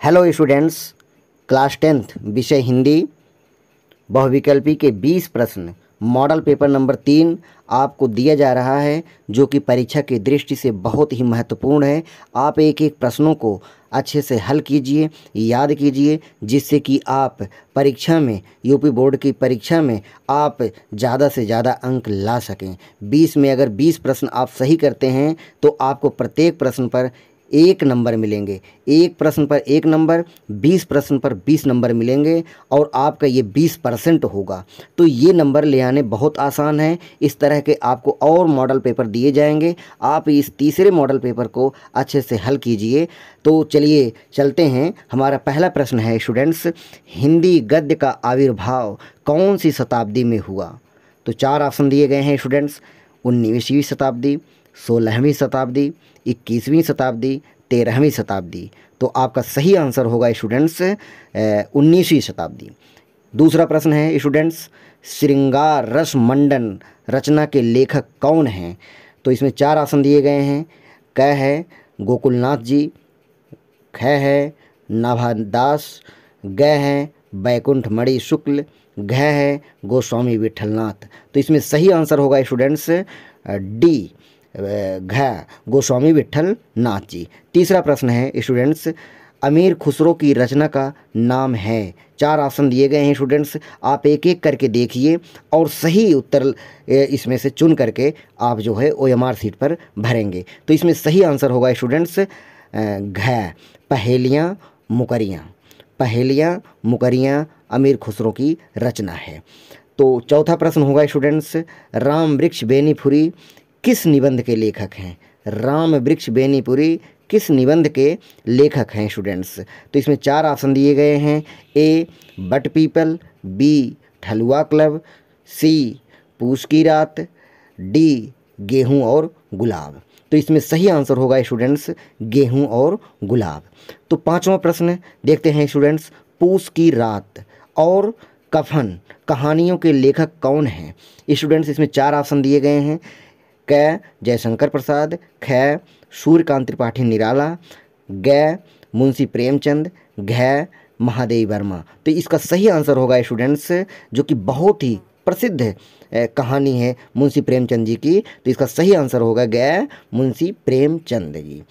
Hello students, class 10th विषय हिंदी बहुविकल्पी के 20 प्रश्न मॉडल पेपर नंबर 3 आपको दिया जा रहा है, जो कि परीक्षा की दृष्टि से बहुत ही महत्वपूर्ण है। आप एक एक प्रश्नों को अच्छे से हल कीजिए, याद कीजिए, जिससे कि आप परीक्षा में, यूपी बोर्ड की परीक्षा में आप ज़्यादा से ज़्यादा अंक ला सकें। 20 में अगर 20 प्रश्न आप सही करते हैं तो आपको प्रत्येक प्रश्न पर 1 नंबर मिलेंगे। एक प्रश्न पर 1 नंबर, 20 प्रश्न पर 20 नंबर मिलेंगे और आपका ये 20% होगा। तो ये नंबर ले आने बहुत आसान है। इस तरह के आपको और मॉडल पेपर दिए जाएंगे। आप इस तीसरे मॉडल पेपर को अच्छे से हल कीजिए। तो चलिए चलते हैं। हमारा पहला प्रश्न है स्टूडेंट्स, हिंदी गद्य का आविर्भाव कौन सी शताब्दी में हुआ? तो 4 ऑप्शन दिए गए हैं स्टूडेंट्स। 19वीं शताब्दी, 16वीं शताब्दी, 21वीं शताब्दी, 13वीं शताब्दी। तो आपका सही आंसर होगा स्टूडेंट्स 19वीं शताब्दी। दूसरा प्रश्न है स्टूडेंट्स, श्रृंगार रस मंडन रचना के लेखक कौन हैं? तो इसमें 4 ऑप्शन दिए गए हैं। क है गोकुलनाथ जी, ख है नाभादास, ग है बैकुंठ मणि शुक्ल, घ है गोस्वामी विठलनाथ। तो इसमें सही आंसर होगा स्टूडेंट्स डी, घ गोस्वामी विठल नाथ जी। तीसरा प्रश्न है स्टूडेंट्स, अमीर खुसरो की रचना का नाम है? 4 ऑप्शन दिए गए हैं स्टूडेंट्स। आप एक एक करके देखिए और सही उत्तर इसमें से चुन करके आप जो है OMR सीट पर भरेंगे। तो इसमें सही आंसर होगा स्टूडेंट्स घ, पहेलियाँ मुकरियाँ। पहेलियाँ मुकरियाँ अमीर खुसरो की रचना है। तो चौथा प्रश्न होगा स्टूडेंट्स, राम वृक्ष बेनीपुरी किस निबंध के लेखक हैं? राम वृक्ष बेनीपुरी किस निबंध के लेखक हैं स्टूडेंट्स? तो इसमें 4 ऑप्शन दिए गए हैं। ए बट पीपल, बी ठलुआ क्लब, सी पूस की रात, डी गेहूं और गुलाब। तो इसमें सही आंसर होगा स्टूडेंट्स गेहूं और गुलाब। तो 5वां प्रश्न देखते हैं स्टूडेंट्स, पूस की रात और कफन कहानियों के लेखक कौन हैं? स्टूडेंट्स इसमें 4 ऑप्शन दिए गए हैं। क जयशंकर प्रसाद, ख सूर्यकांत त्रिपाठी निराला, ग मुंशी प्रेमचंद, घ महादेवी वर्मा। तो इसका सही आंसर होगा स्टूडेंट्स, जो कि बहुत ही प्रसिद्ध कहानी है मुंशी प्रेमचंद जी की। तो इसका सही आंसर होगा ग मुंशी प्रेमचंद जी।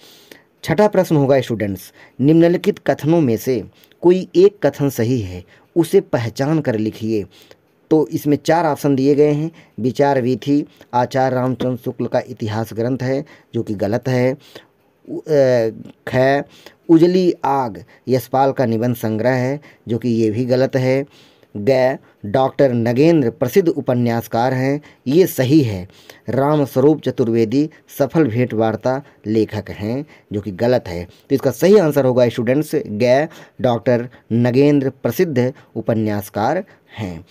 छठा प्रश्न होगा स्टूडेंट्स, निम्नलिखित कथनों में से कोई एक कथन सही है, उसे पहचान कर लिखिए। तो इसमें 4 ऑप्शन दिए गए हैं। विचार वीथी आचार्य रामचंद्र शुक्ल का इतिहास ग्रंथ है, जो कि गलत है। ख उजली आग यशपाल का निबंध संग्रह है, जो कि ये भी गलत है। ग डॉक्टर नगेंद्र प्रसिद्ध उपन्यासकार हैं, ये सही है। राम स्वरूप चतुर्वेदी सफल भेंट वार्ता लेखक हैं, जो कि गलत है। तो इसका सही आंसर होगा स्टूडेंट्स ग डॉक्टर नगेंद्र प्रसिद्ध उपन्यासकार हैं।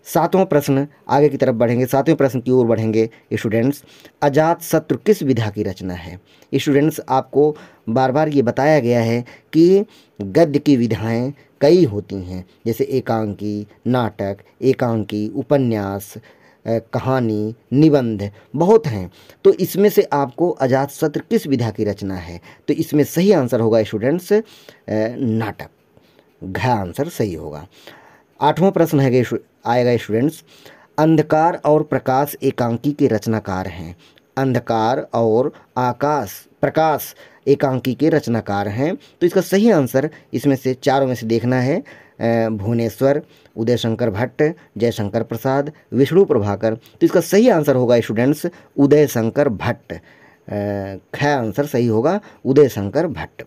7वां प्रश्न आगे की तरफ बढ़ेंगे, 7वें प्रश्न की ओर बढ़ेंगे स्टूडेंट्स, अजात शत्रु किस विधा की रचना है? स्टूडेंट्स आपको बार बार ये बताया गया है कि गद्य की विधाएं कई होती हैं, जैसे एकांकी, नाटक, एकांकी, उपन्यास, कहानी, निबंध, बहुत हैं। तो इसमें से आपको अजातशत्रु किस विधा की रचना है? तो इसमें सही आंसर होगा स्टूडेंट्स नाटक, घ आंसर सही होगा। 8वां प्रश्न है आएगा स्टूडेंट्स, अंधकार और प्रकाश एकांकी के रचनाकार हैं। अंधकार और प्रकाश एकांकी के रचनाकार हैं। तो इसका सही आंसर इसमें से चारों में से देखना है। भुवनेश्वर, उदय शंकर भट्ट, जयशंकर प्रसाद, विष्णु प्रभाकर। तो इसका सही आंसर होगा स्टूडेंट्स उदय शंकर भट्ट। ख आंसर सही होगा उदय शंकर भट्ट।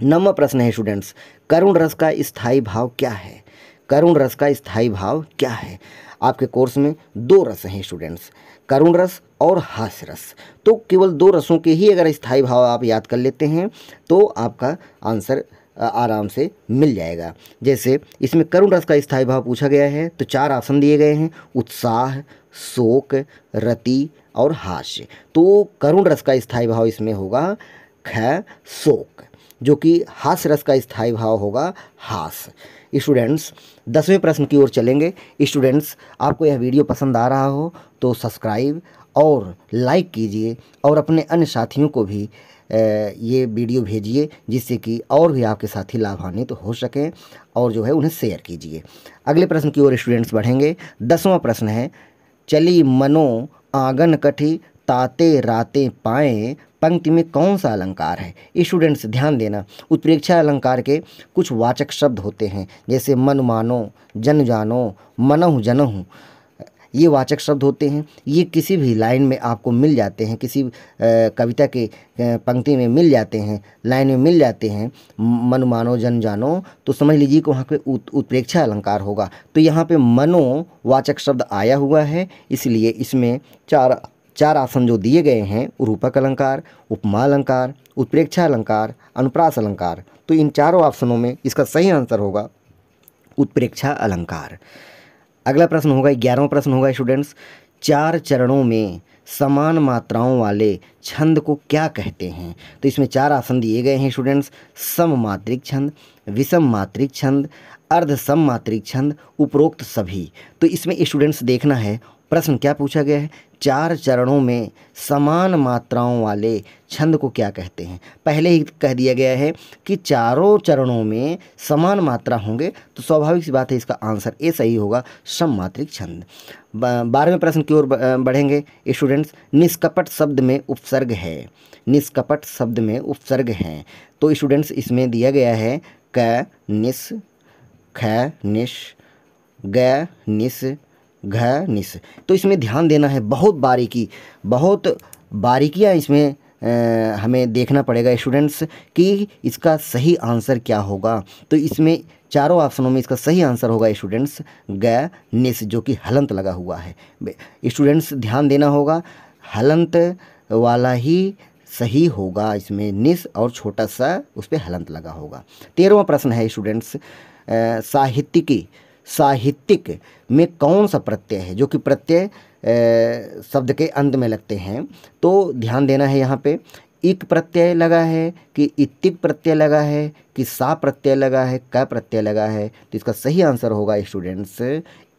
9वां प्रश्न है स्टूडेंट्स, करुण रस का स्थायी भाव क्या है? करुण रस का स्थायी भाव क्या है? आपके कोर्स में 2 रस हैं स्टूडेंट्स, करुण रस और हास्य रस। तो केवल 2 रसों के ही अगर स्थायी भाव आप याद कर लेते हैं तो आपका आंसर आराम से मिल जाएगा। जैसे इसमें करुण रस का स्थायी भाव पूछा गया है, तो 4 ऑप्शन दिए गए हैं, उत्साह, शोक, रति और हास्य। तो करुण रस का स्थायी भाव इसमें होगा ख शोक, जो कि हास्य रस का स्थायी भाव होगा हास। स्टूडेंट्स 10वें प्रश्न की ओर चलेंगे। स्टूडेंट्स आपको यह वीडियो पसंद आ रहा हो तो सब्सक्राइब और लाइक कीजिए और अपने अन्य साथियों को भी ये वीडियो भेजिए, जिससे कि और भी आपके साथी लाभान्वित हो सकें, और जो है उन्हें शेयर कीजिए। अगले प्रश्न की ओर स्टूडेंट्स बढ़ेंगे। 10वां प्रश्न है, चली मनो आंगन कठी ताते राते पाए, पंक्ति में कौन सा अलंकार है? स्टूडेंट्स ध्यान देना, उत्प्रेक्षा अलंकार के कुछ वाचक शब्द होते हैं, जैसे मन मानो, जन जानो, मनहु जनहु, ये वाचक शब्द होते हैं। ये किसी भी लाइन में आपको मिल जाते हैं, किसी कविता के पंक्ति में मिल जाते हैं, लाइन में मिल जाते हैं। मन मानो जन जानो, तो समझ लीजिए कि वहाँ पे उत्प्रेक्षा अलंकार होगा। तो यहाँ पे मनो वाचक शब्द आया हुआ है, इसलिए इसमें चार आसन जो दिए गए हैं, रूपक अलंकार, उपमा अलंकार, उत्प्रेक्षा अलंकार, अनुप्रास अलंकार, तो इन चारों ऑप्शनों में इसका सही आंसर होगा उत्प्रेक्षा अलंकार। अगला प्रश्न होगा, 11वां प्रश्न होगा स्टूडेंट्स, 4 चरणों में समान मात्राओं वाले छंद को क्या कहते हैं? तो इसमें 4 आसन दिए गए हैं स्टूडेंट्स, सममात्रिक छंद, विषम मात्रिक छंद, अर्ध सममात्रिक छंद, उपरोक्त सभी। तो इसमें स्टूडेंट्स देखना है प्रश्न क्या पूछा गया है, 4 चरणों में समान मात्राओं वाले छंद को क्या कहते हैं? पहले ही कह दिया गया है कि चारों चरणों में समान मात्रा होंगे, तो स्वाभाविक सी बात है इसका आंसर ए सही होगा, सममात्रिक छंद। 12वें प्रश्न की ओर बढ़ेंगे स्टूडेंट्स। निष्कपट शब्द में उपसर्ग है, निष्कपट शब्द में उपसर्ग है, तो स्टूडेंट्स इसमें दिया गया है क निस, ख निश, ग निस, घ निस। तो इसमें ध्यान देना है, बहुत बारीकियाँ इसमें हमें देखना पड़ेगा स्टूडेंट्स कि इसका सही आंसर क्या होगा। तो इसमें चारों ऑप्शनों में इसका सही आंसर होगा स्टूडेंट्स ग निस, जो कि हलंत लगा हुआ है। स्टूडेंट्स ध्यान देना होगा, हलंत वाला ही सही होगा, इसमें निस और छोटा सा उस पर हलंत लगा होगा। 13वां प्रश्न है स्टूडेंट्स, साहित्यिक में कौन सा प्रत्यय है, जो कि प्रत्यय शब्द के अंत में लगते हैं? तो ध्यान देना है, यहाँ पे इक प्रत्यय लगा है कि इत्तिक प्रत्यय लगा है कि सा प्रत्यय लगा है, क प्रत्यय लगा है? तो इसका सही आंसर होगा स्टूडेंट्स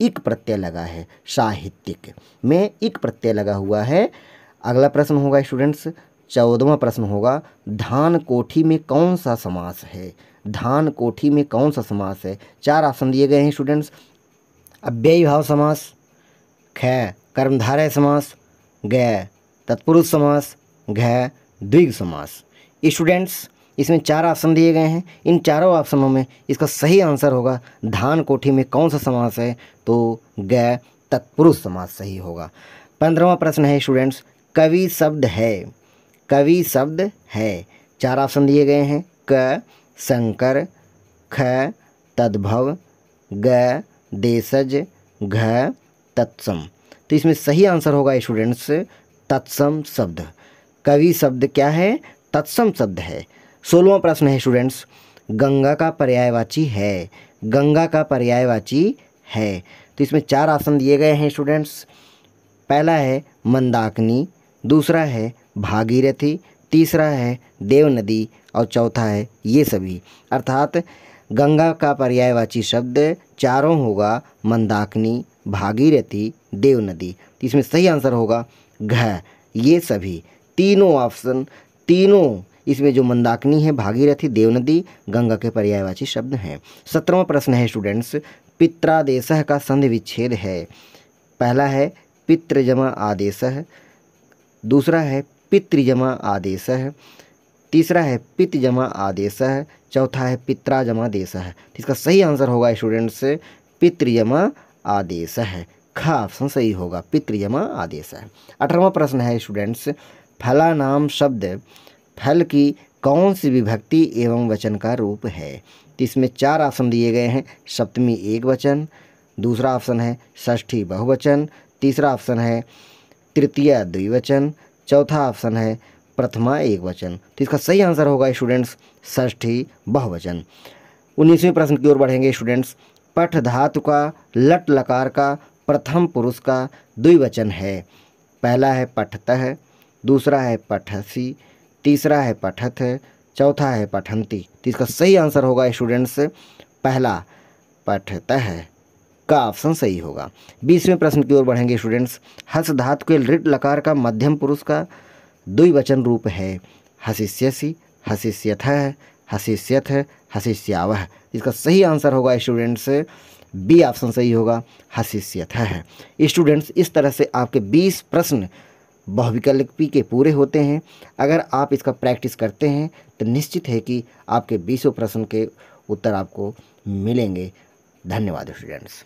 इक प्रत्यय लगा है, साहित्यिक में इक प्रत्यय लगा हुआ है। अगला प्रश्न होगा स्टूडेंट्स, 14वां प्रश्न होगा, धान कोठी में कौन सा समास है? धान कोठी में कौन सा समास है? 4 ऑप्शन दिए गए हैं स्टूडेंट्स, अव्ययी भाव समास, ख कर्मधारय समास, ग तत्पुरुष समास, घ द्विग समास। स्टूडेंट्स इसमें 4 ऑप्शन दिए गए हैं, इन चारों ऑप्शनों में इसका सही आंसर होगा धान कोठी में कौन सा समास है? तो ग तत्पुरुष समास सही होगा। 15वां प्रश्न है स्टूडेंट्स, कवि शब्द है, कवि शब्द है, 4 ऑप्शन दिए गए हैं, क शंकर, ख तद्भव, ग देशज, घ तत्सम। तो इसमें सही आंसर होगा स्टूडेंट्स तत्सम शब्द। कवि शब्द क्या है? तत्सम शब्द है। 16वां प्रश्न है स्टूडेंट्स, गंगा का पर्यायवाची है, गंगा का पर्यायवाची है। तो इसमें 4 ऑप्शन दिए गए हैं स्टूडेंट्स, पहला है मंदाकिनी, दूसरा है भागीरथी, तीसरा है देव नदी और चौथा है ये सभी। अर्थात गंगा का पर्यायवाची शब्द चारों होगा मंदाकिनी, भागीरथी, देव नदी। तो इसमें सही आंसर होगा घ ये सभी। तीनों ऑप्शन, तीनों इसमें जो मंदाकिनी है, भागीरथी, देव नदी गंगा के पर्यायवाची शब्द हैं। 17वां प्रश्न है स्टूडेंट्स, पित्रादेशः का संधि विच्छेद है। पहला है पितृ जमा आदेशः, दूसरा है पितृ जमा आदेशः, तीसरा है पित जमा आदेशः, चौथा है पित्रा जमा देशः। इसका सही आंसर होगा स्टूडेंट्स पितृ जमा आदेशः, ख ऑप्शन सही होगा, पितृ जमा आदेशः। 18वां प्रश्न है स्टूडेंट्स, फला नाम शब्द फल की कौन सी विभक्ति एवं वचन का रूप है? तो इसमें 4 ऑप्शन दिए गए हैं, सप्तमी एक वचन, दूसरा ऑप्शन है षष्ठी बहुवचन, तीसरा ऑप्शन है तृतीया द्विवचन, चौथा ऑप्शन है प्रथमा एक वचन। तो इसका सही आंसर होगा स्टूडेंट्स षष्ठी बहुवचन। 19वें प्रश्न की ओर बढ़ेंगे स्टूडेंट्स, पठ धातु का लट लकार का प्रथम पुरुष का द्विवचन है। पहला है पठतः, दूसरा है पठसी, तीसरा है पठत, चौथा है पठंती। तो इसका सही आंसर होगा स्टूडेंट्स पहला पठतः का ऑप्शन सही होगा। 20वें प्रश्न की ओर बढ़ेंगे स्टूडेंट्स, हस धातु के लिट लकार का मध्यम पुरुष का द्विवचन रूप है। हसिष्यसि, हसिष्यथः, हसिष्यथ, हसिष्यावः। इसका सही आंसर होगा स्टूडेंट्स बी ऑप्शन सही होगा, हसिष्यथः है। स्टूडेंट्स इस तरह से आपके 20 प्रश्न बहुविकल्पी के पूरे होते हैं। अगर आप इसका प्रैक्टिस करते हैं तो निश्चित है कि आपके 20 प्रश्न के उत्तर आपको मिलेंगे। धन्यवाद स्टूडेंट्स।